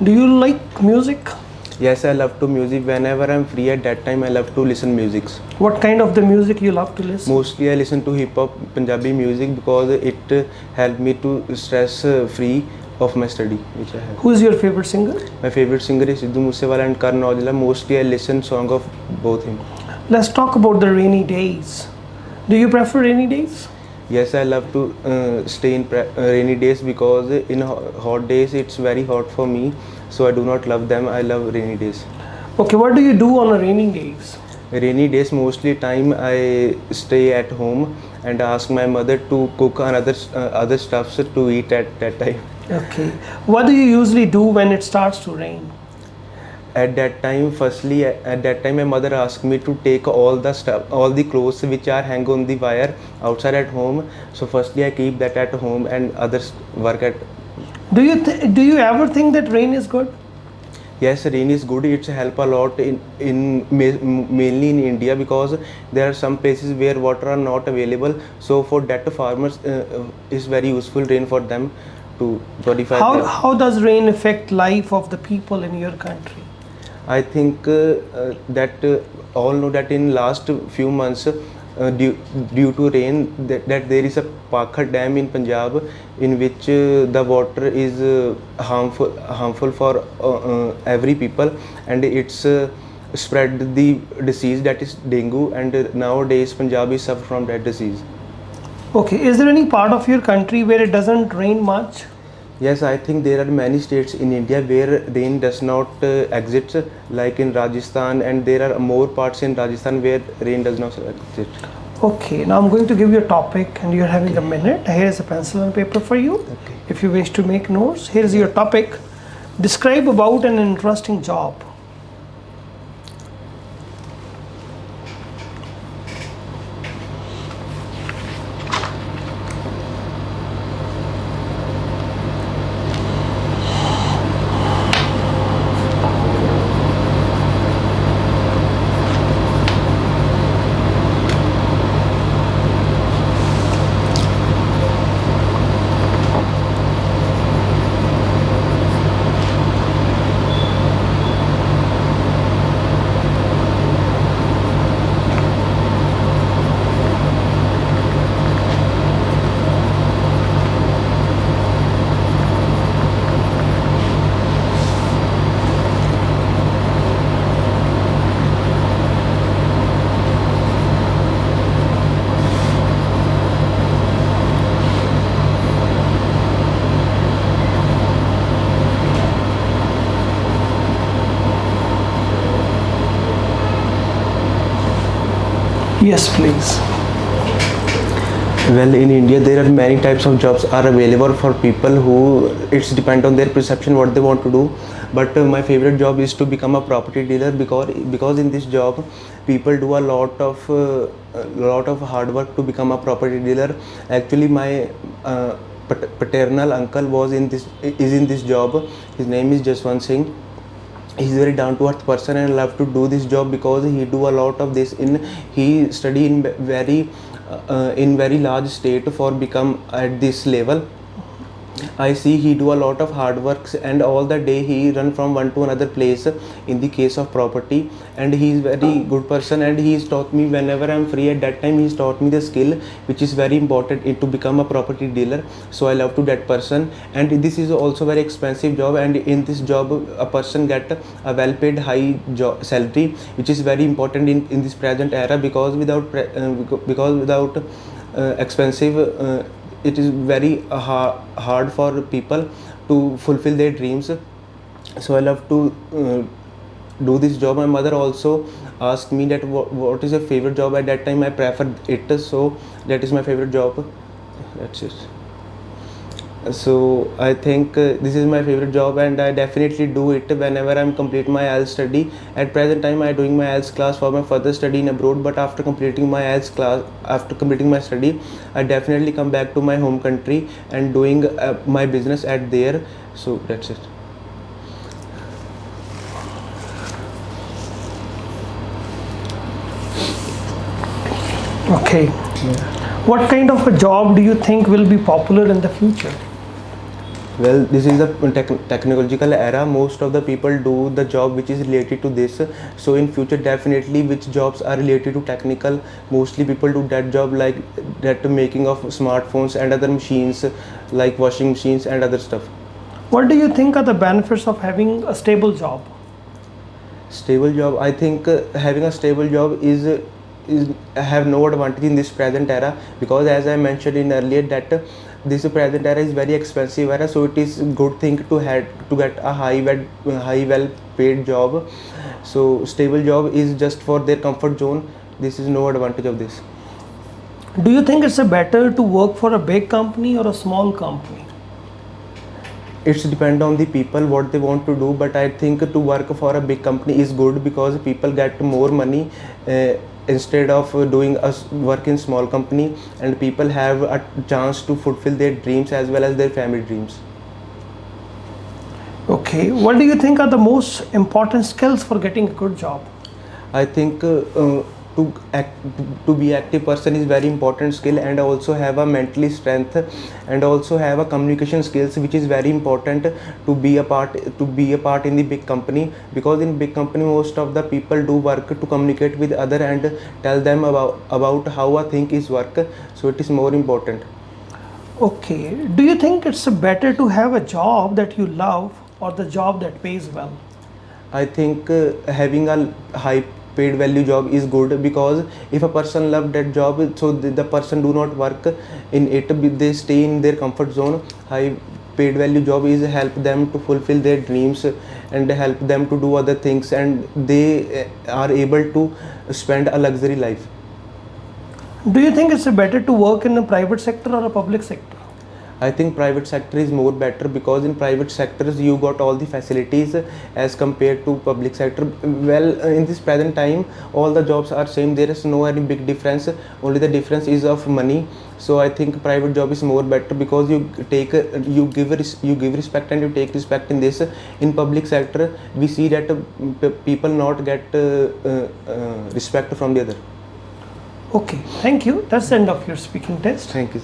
Do you like music? Yes, I love to music. Whenever I'm free at that time, I love to listen music. What kind of the music you love to listen? Mostly I listen to hip hop Punjabi music because it helped me to stress free of my study which I have. Who is your favorite singer? My favorite singer is Sidhu Moosewala and Karan Aujla. Mostly I listen song of both him. Let's talk about the rainy days. Do you prefer rainy days? Yes, I love to stay in rainy days because in hot days it's very hot for me. So I do not love them. I love rainy days. Okay, what do you do on a rainy days? Rainy days mostly time I stay at home and ask my mother to cook another other stuffs to eat at that time. Okay. What do you usually do when it starts to rain? At that time, firstly, at that time, my mother asked me to take all the stuff, all the clothes which are hang on the wire outside at home. So firstly, I keep that at home and others work at. Do you ever think that rain is good? Yes, rain is good. It's help a lot mainly in India because there are some places where water are not available. So for that, farmers is very useful rain for them to purify. How does rain affect life of the people in your country? I think that all know that in last few months due to rain that there is a Pakhar dam in Punjab in which the water is harmful for every people and it's spread the disease that is dengue and nowadays Punjab is suffer from that disease. Okay, is there any part of your country where it doesn't rain much? Yes, I think there are many states in India where rain does not exist, like in Rajasthan, and there are more parts in Rajasthan where rain does not exist. Okay, now I'm going to give you a topic and you're having a minute. Here is a pencil and paper for you. Okay. If you wish to make notes, here is your topic. Describe about an interesting job. Yes, please. Well, in India, there are many types of jobs are available for people who it's depend on their perception what they want to do. But my favorite job is to become a property dealer because in this job, people do a lot of hard work to become a property dealer. Actually, my paternal uncle is in this job. His name is Jaswant Singh. He's very down to earth person and love to do this job because he do a lot of this he study in very large state for become at this level. I see he do a lot of hard works and all the day he run from one to another place in the case of property, and he is very good person and he's taught me whenever I'm free at that time he's taught me the skill which is very important to become a property dealer. So I love to that person, and this is also very expensive job, and in this job a person get a well paid high salary which is very important in this present era because without expensive it is very hard for people to fulfill their dreams. So I love to do this job. My mother also asked me that what is your favorite job. At that time I preferred it, so that is my favorite job. That's it. So I think this is my favorite job and I definitely do it whenever I'm complete my IELTS study. At present time I doing my IELTS class for my further study in abroad, but after completing my IELTS class, after completing my study, I definitely come back to my home country and doing my business at there. So that's it. Okay. Yeah. What kind of a job do you think will be popular in the future? Well, this is the technological era. Most of the people do the job which is related to this. So in future, definitely, which jobs are related to technical, mostly people do that job, like that making of smartphones and other machines, like washing machines and other stuff. What do you think are the benefits of having a stable job? Stable job, I think having a stable job is have no advantage in this present era, because as I mentioned in earlier that this present era is very expensive era, so it is good thing to have to get a high well paid job. So stable job is just for their comfort zone. This is no advantage of this. Do you think it's better to work for a big company or a small company? It's depend on the people what they want to do, but I think to work for a big company is good, because people get more money instead of doing work in small company, and people have a chance to fulfill their dreams as well as their family dreams. Okay, what do you think are the most important skills for getting a good job? I think to act, to be active person is very important skill, and also have a mentally strength, and also have a communication skills, which is very important to be a part in the big company, because in big company most of the people do work to communicate with other and tell them about how a thing is work. So it is more important. Okay, do you think it's better to have a job that you love or the job that pays well? I think having a high paid value job is good, because if a person love that job, so the person do not work in it, they stay in their comfort zone. High paid value job is help them to fulfill their dreams and help them to do other things, and they are able to spend a luxury life. Do you think it's better to work in a private sector or a public sector? I think private sector is more better, because in private sectors you got all the facilities as compared to public sector. Well, in this present time, all the jobs are same. There is no any big difference. Only the difference is of money. So I think private job is more better, because you you give respect and you take respect in this. In public sector, we see that people not get respect from the other. Okay, thank you. That's the end of your speaking test. Thank you.